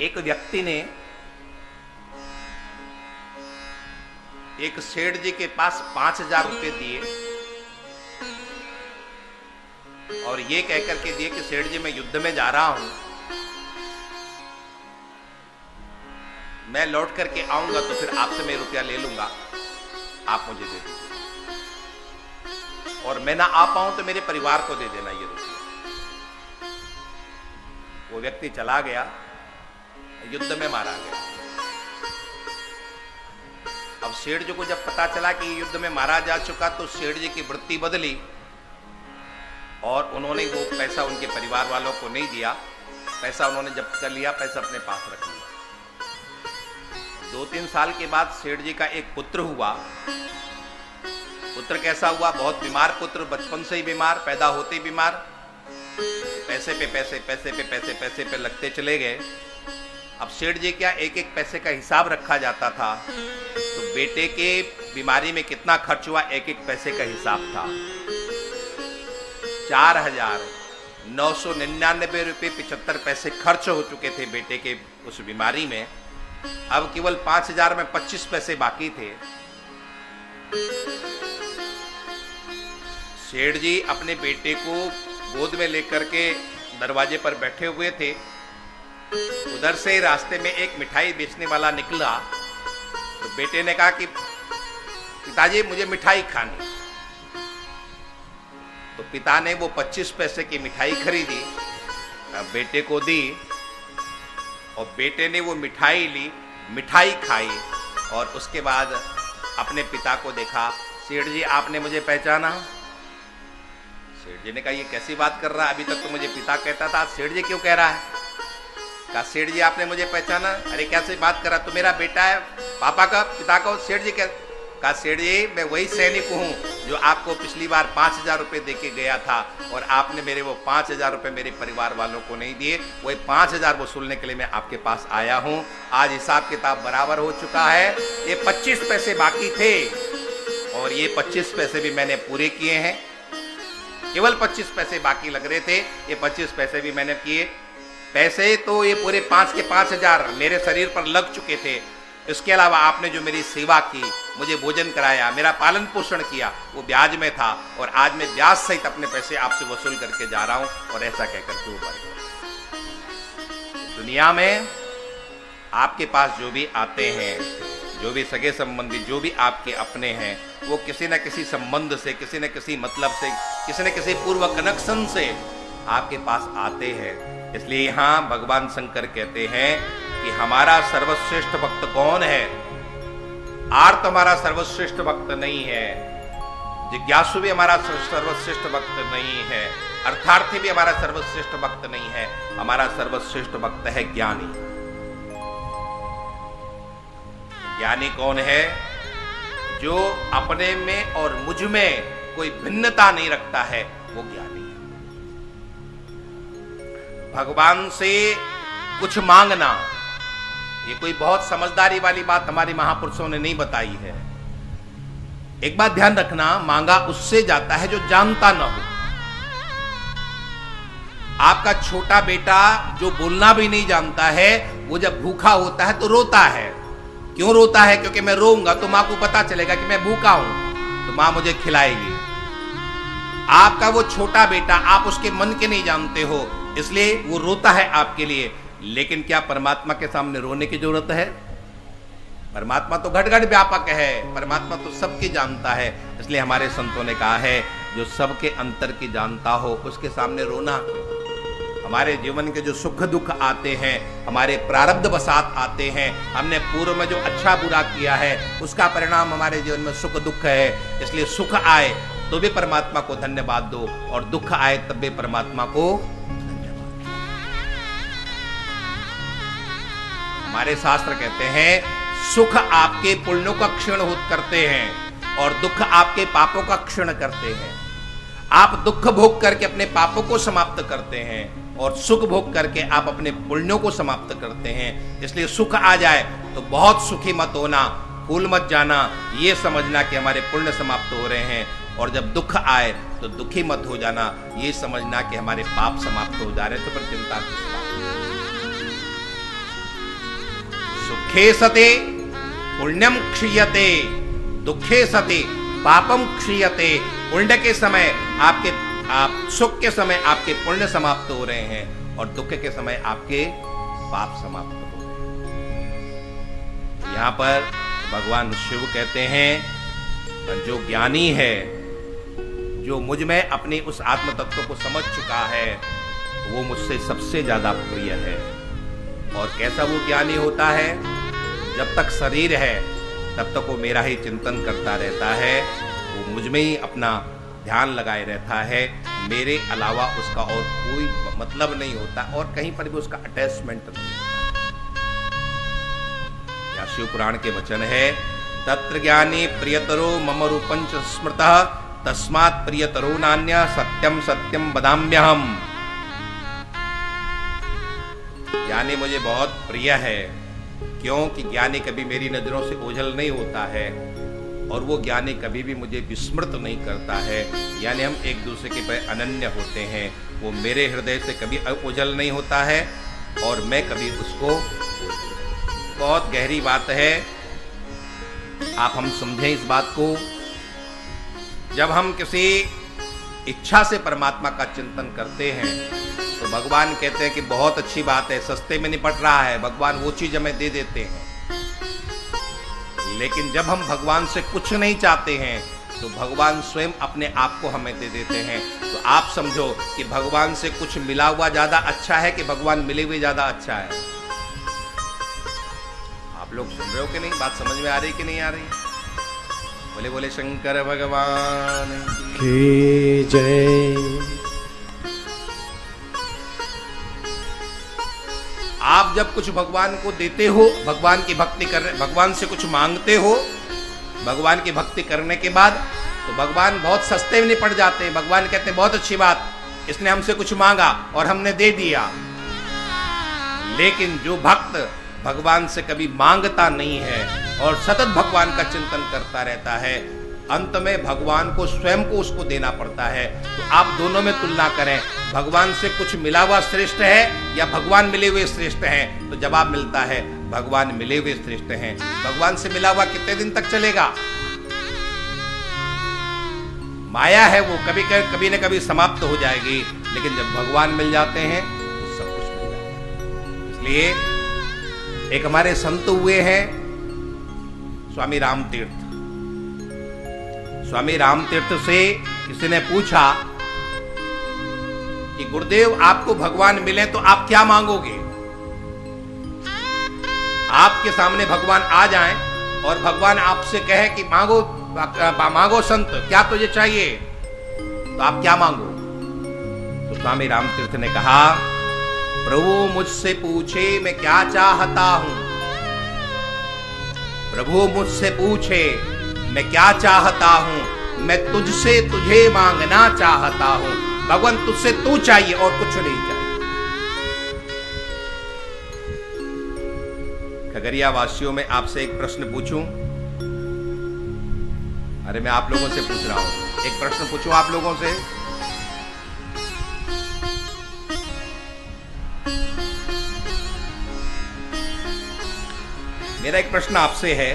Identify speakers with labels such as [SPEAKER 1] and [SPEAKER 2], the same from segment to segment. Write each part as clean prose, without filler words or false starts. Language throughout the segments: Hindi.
[SPEAKER 1] एक व्यक्ति ने एक सेठ जी के पास 5,000 रुपए दिए और ये कहकर के दिए कि सेठ जी मैं युद्ध में जा रहा हूं, मैं लौट करके आऊंगा तो फिर आपसे मैं रुपया ले लूंगा, आप मुझे दे दीजिए, और मैं ना आ पाऊं तो मेरे परिवार को दे देना ये रुपया। वो व्यक्ति चला गया, युद्ध में मारा गया। अब सेठ जी को जब पता चला कि ये युद्ध में मारा जा चुका तो सेठ जी की वृत्ति बदली और उन्होंने वो पैसा उनके परिवार वालों को नहीं दिया, पैसा उन्होंने जब्त कर लिया, पैसा अपने पास रख लिया। 2-3 साल के बाद सेठ जी का एक पुत्र हुआ। पुत्र कैसा हुआ? बहुत बीमार पुत्र, बचपन से ही बीमार, पैदा होते ही बीमार, पैसे पे पैसे, पैसे पे पैसे, पैसे पे लगते चले गए। अब सेठ जी क्या एक एक पैसे का हिसाब रखा जाता था, तो बेटे के बीमारी में कितना खर्च हुआ एक एक पैसे का हिसाब था। 4,999 रुपये 75 पैसे खर्च हो चुके थे बेटे के उस बीमारी में। अब केवल 5,000 में 25 पैसे बाकी थे। सेठ जी अपने बेटे को गोद में लेकर के दरवाजे पर बैठे हुए थे। उधर से रास्ते में एक मिठाई बेचने वाला निकला, तो बेटे ने कहा कि पिताजी मुझे मिठाई खानी। तो पिता ने वो 25 पैसे की मिठाई खरीदी, बेटे को दी और बेटे ने वो मिठाई ली, मिठाई खाई और उसके बाद अपने पिता को देखा। सेठ जी आपने मुझे पहचाना? सेठ जी ने कहा ये कैसी बात कर रहा है, अभी तक तो मुझे पिता कहता था, सेठ जी क्यों कह रहा है? कहा सेठ जी आपने मुझे पहचाना? अरे कैसे बात कर रहा, तू मेरा बेटा है, पापा का, पिता का। सेठ जी कहा सेठ जी मैं वही सैनिक हूं जो आपको पिछली बार 5,000 रुपए देके गया था और आपने मेरे वो 5,000 रुपए मेरे परिवार वालों को नहीं दिए, वही 5,000 वसूलने के लिए मैं आपके पास आया हूं। आज हिसाब किताब बराबर हो चुका है, ये 25 पैसे बाकी थे और ये 25 पैसे भी मैंने पूरे किए हैं। केवल 25 पैसे बाकी लग रहे थे, ये 25 पैसे भी मैंने किए। पैसे तो ये पूरे 5 के 5,000 मेरे शरीर पर लग चुके थे। इसके अलावा आपने जो मेरी सेवा की, मुझे भोजन कराया, मेरा पालन पोषण किया, वो ब्याज में था और आज मैं ब्याज सहित अपने पैसे आपसे वसूल करके जा रहा हूं। और ऐसा कहकर के ऊपर दुनिया में आपके पास जो भी आते हैं, जो भी सगे संबंधी, जो भी आपके अपने हैं, वो किसी न किसी संबंध से, किसी न किसी मतलब से, किसी न किसी पूर्व कनेक्शन से आपके पास आते हैं। इसलिए यहां भगवान शंकर कहते हैं कि हमारा सर्वश्रेष्ठ भक्त कौन है? आर्त हमारा सर्वश्रेष्ठ भक्त नहीं है, जिज्ञासु भी हमारा सर्वश्रेष्ठ भक्त नहीं है, अर्थार्थी भी हमारा सर्वश्रेष्ठ भक्त नहीं है। हमारा सर्वश्रेष्ठ भक्त है ज्ञानी। ज्ञानी कौन है? जो अपने में और मुझ में कोई भिन्नता नहीं रखता है, वो ज्ञानी है। भगवान से कुछ मांगना, ये कोई बहुत समझदारी वाली बात हमारे महापुरुषों ने नहीं बताई है। एक बात ध्यान रखना, मांगा उससे जाता है जो जानता न हो। आपका छोटा बेटा जो बोलना भी नहीं जानता है, वो जब भूखा होता है तो रोता है। क्यों रोता है? क्योंकि मैं रोऊंगा तो मां को पता चलेगा कि मैं भूखा हूं, तो मां मुझे खिलाएगी। आपका वो छोटा बेटा, आप उसके मन के नहीं जानते हो, इसलिए वो रोता है आपके लिए। लेकिन क्या परमात्मा के सामने रोने की जरूरत है? परमात्मा तो घट घट व्यापक है, परमात्मा तो सबकी जानता है। इसलिए हमारे संतों ने कहा है जो सबके अंतर की जानता हो, उसके सामने रोना। हमारे जीवन के जो सुख दुख आते हैं, हमारे प्रारब्ध बसात आते हैं, हमने पूर्व में जो अच्छा बुरा किया है उसका परिणाम हमारे जीवन में सुख दुख है। इसलिए सुख आए तो भी परमात्मा को धन्यवाद दो और दुख आए तब भी परमात्मा को धन्यवाद। हमारे शास्त्र कहते हैं सुख आपके पुण्यों का क्षीण करते हैं और दुख आपके पापों का क्षीण करते हैं। आप दुख भोग करके अपने पापों को समाप्त करते हैं और सुख भोग करके आप अपने पुण्यों को समाप्त करते हैं। इसलिए सुख आ जाए तो बहुत सुखी मत होना, फूल मत जाना, ये समझना कि हमारे पुण्य समाप्त हो रहे हैं। और जब दुख आए तो दुखी मत हो जाना, ये समझना कि हमारे पाप समाप्त हो जा रहे हैं। तो फिर चिंता किस बात की? सुखे सते पुण्यम क्षीयते, दुखे सते पापम क्षीयते। पुण्य के समय आप सुख के समय आपके पुण्य समाप्त हो रहे हैं और दुख के समय आपके पाप समाप्त हो रहे हैं। यहां पर भगवान शिव कहते हैं जो ज्ञानी है, जो मुझ में अपने उस आत्म तत्व को समझ चुका है, वो मुझसे सबसे ज्यादा प्रिय है। और कैसा वो ज्ञानी होता है? जब तक शरीर है तब तक वो मेरा ही चिंतन करता रहता है, वो मुझ में ही अपना ध्यान लगाए रहता है, मेरे अलावा उसका और कोई मतलब नहीं होता और कहीं पर भी उसका अटैचमेंट नहीं होता। या शिव पुराण के वचन है, तत्र ज्ञानी प्रियतरो मम रूपंच स्मृतः तस्मात् प्रियतरो नान्य सत्यम सत्यम वदाम्यहम्। ज्ञानी मुझे बहुत प्रिय है, क्योंकि ज्ञानी कभी मेरी नजरों से ओझल नहीं होता है और वो ज्ञानी कभी भी मुझे विस्मृत नहीं करता है। यानी हम एक दूसरे के पे अनन्य होते हैं। वो मेरे हृदय से कभी ओझल नहीं होता है और मैं कभी उसको। बहुत गहरी बात है, आप हम समझें इस बात को। जब हम किसी इच्छा से परमात्मा का चिंतन करते हैं तो भगवान कहते हैं कि बहुत अच्छी बात है, सस्ते में निपट रहा है, भगवान वो चीज हमें दे देते हैं। लेकिन जब हम भगवान से कुछ नहीं चाहते हैं तो भगवान स्वयं अपने आप को हमें दे देते हैं। तो आप समझो कि भगवान से कुछ मिला हुआ ज्यादा अच्छा है कि भगवान मिले हुए ज्यादा अच्छा है? आप लोग सुन रहे हो कि नहीं? बात समझ में आ रही कि नहीं आ रही? बोले बोले शंकर भगवान
[SPEAKER 2] की जय।
[SPEAKER 1] आप जब कुछ भगवान को देते हो, भगवान की भक्ति करने, भगवान से कुछ मांगते हो, भगवान की भक्ति करने के बाद तो भगवान बहुत सस्ते में निपट जाते हैं। भगवान कहते हैं बहुत अच्छी बात, इसने हमसे कुछ मांगा और हमने दे दिया। लेकिन जो भक्त भगवान से कभी मांगता नहीं है और सतत भगवान का चिंतन करता रहता है, अंत में भगवान को स्वयं को उसको देना पड़ता है। तो आप दोनों में तुलना करें, भगवान से कुछ मिला हुआ श्रेष्ठ है या भगवान मिले हुए श्रेष्ठ हैं? तो जवाब मिलता है भगवान मिले हुए श्रेष्ठ हैं। भगवान से मिला हुआ कितने दिन तक चलेगा? माया है, वो कभी न कभी समाप्त हो जाएगी। लेकिन जब भगवान मिल जाते हैं तो सब कुछ मिल जाता है। इसलिए एक हमारे संत हुए हैं स्वामी राम तीर्थ। स्वामी राम तीर्थ से किसी ने पूछा कि गुरुदेव आपको भगवान मिले तो आप क्या मांगोगे? आपके सामने भगवान आ जाएं और भगवान आपसे कहे कि मांगो संत, क्या तुझे चाहिए? तो आप क्या मांगो? तो स्वामी राम तीर्थ ने कहा, प्रभु मुझसे पूछे मैं क्या चाहता हूं, प्रभु मुझसे पूछे मैं क्या चाहता हूं, मैं तुझसे तुझे मांगना चाहता हूं। भगवान तुझसे तू चाहिए और कुछ नहीं चाहिए। खगड़िया वासियों में आपसे एक प्रश्न पूछूं? अरे मैं आप लोगों से पूछ रहा हूं, एक प्रश्न पूछूं आप लोगों से? मेरा एक प्रश्न आपसे है,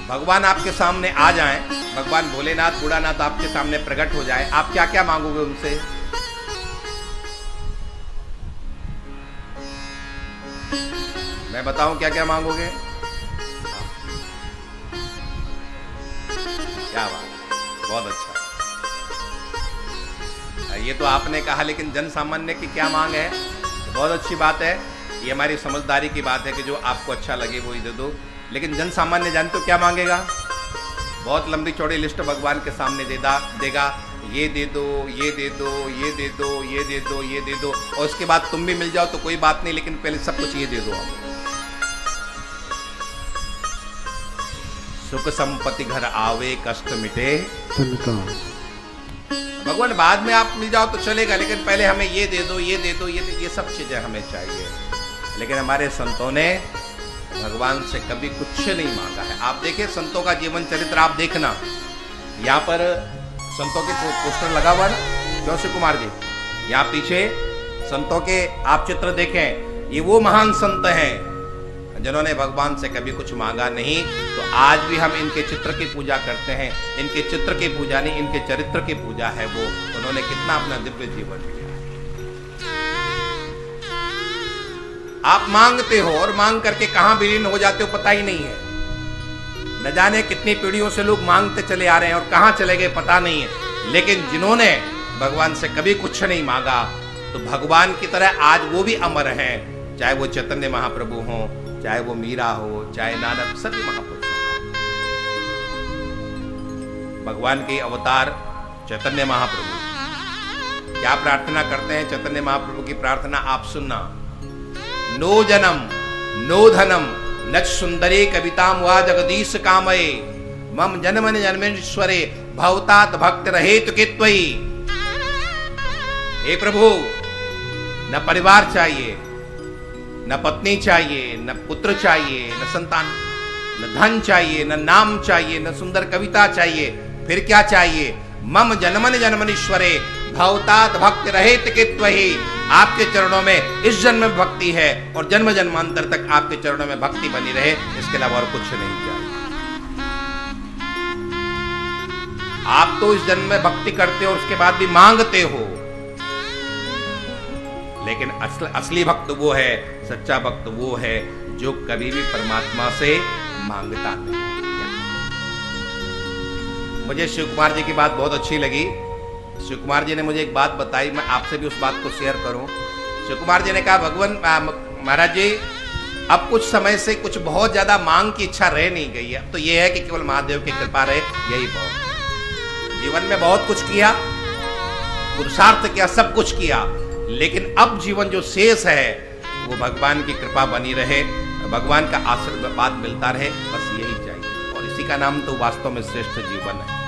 [SPEAKER 1] भगवान आपके सामने आ जाएं, भगवान भोलेनाथ बुढ़ानाथ आपके सामने प्रकट हो जाए, आप क्या क्या मांगोगे उनसे? मैं बताऊं क्या क्या मांगोगे? क्या बात, बहुत अच्छा। ये तो आपने कहा, लेकिन जन सामान्य की क्या मांग है? बहुत अच्छी बात है, ये हमारी समझदारी की बात है कि जो आपको अच्छा लगे वो ही दे दो। लेकिन जन सामान्य जानते हो क्या मांगेगा? बहुत लंबी चौड़ी लिस्ट भगवान के सामने देगा, ये दे दो, ये दे दो, ये दे दो, ये दे दो, ये दे दो, और उसके बाद तुम भी मिल जाओ तो कोई बात नहीं, लेकिन पहले सब कुछ ये दे दो हमें। सुख संपत्ति घर आवे, कष्ट मिटे भगवान बाद में आप मिल जाओ तो चलेगा, लेकिन पहले हमें ये दे दो, ये दे दो, ये सब चीजें हमें चाहिए। लेकिन हमारे संतों ने भगवान से कभी कुछ नहीं मांगा है। आप देखिए संतों का जीवन चरित्र आप देखना, यहाँ पर संतों के पोस्टर लगा हुआ ना, जोशी कुमार जी, यहाँ पीछे संतों के आप चित्र देखें, ये वो महान संत हैं जिन्होंने भगवान से कभी कुछ मांगा नहीं। तो आज भी हम इनके चित्र की पूजा करते हैं। इनके चित्र की पूजा नहीं, इनके चरित्र की पूजा है। वो उन्होंने कितना अपना दिव्य जीवन जिया। आप मांगते हो और मांग करके कहां विलीन हो जाते हो पता ही नहीं है। न जाने कितनी पीढ़ियों से लोग मांगते चले आ रहे हैं और कहां चले गए पता नहीं है। लेकिन जिन्होंने भगवान से कभी कुछ नहीं मांगा, तो भगवान की तरह आज वो भी अमर हैं। चाहे वो चैतन्य महाप्रभु हो, चाहे वो मीरा हो, चाहे नानक, सभी महापुरुष हो। भगवान के अवतार चैतन्य महाप्रभु क्या प्रार्थना करते हैं? चैतन्य महाप्रभु की प्रार्थना आप सुनना। नो जन्म नो धनम नच सुंदरे कविताम वा जगदीश कामये मम जन्मन जन्मेश्वरे भवतात भक्त रहे तो कित्वई। हे प्रभु, न परिवार चाहिए, न पत्नी चाहिए, न पुत्र चाहिए, न संतान, न धन चाहिए, न नाम चाहिए, न सुंदर कविता चाहिए। फिर क्या चाहिए? मम जन्मन जन्मनीश्वरे भवतात भक्त रहित कित्वहि। आपके चरणों में इस जन्म में भक्ति है और जन्म जन्मांतर तक आपके चरणों में भक्ति बनी रहे, इसके अलावा और कुछ नहीं चाहिए। आप तो इस जन्म में भक्ति करते हो और उसके बाद भी मांगते हो, लेकिन असली भक्त वो है, सच्चा भक्त वो है जो कभी भी परमात्मा से मांगता नहीं। मुझे शिव कुमार जी की बात बहुत अच्छी लगी। शिव कुमार जी ने मुझे एक बात बताई, मैं आपसे भी उस बात को शेयर करूं। शिव कुमार जी ने कहा, भगवान महाराज जी, अब कुछ समय से कुछ बहुत ज्यादा मांग की इच्छा रह नहीं गई है। अब तो यह है कि केवल महादेव की कृपा रहे, यही बहुत। जीवन में बहुत कुछ किया, पुरुषार्थ किया, सब कुछ किया, लेकिन अब जीवन जो शेष है वो भगवान की कृपा बनी रहे, भगवान का आशीर्वाद मिलता रहे, बस यही चाहिए। और इसी का नाम तो वास्तव में श्रेष्ठ जीवन है।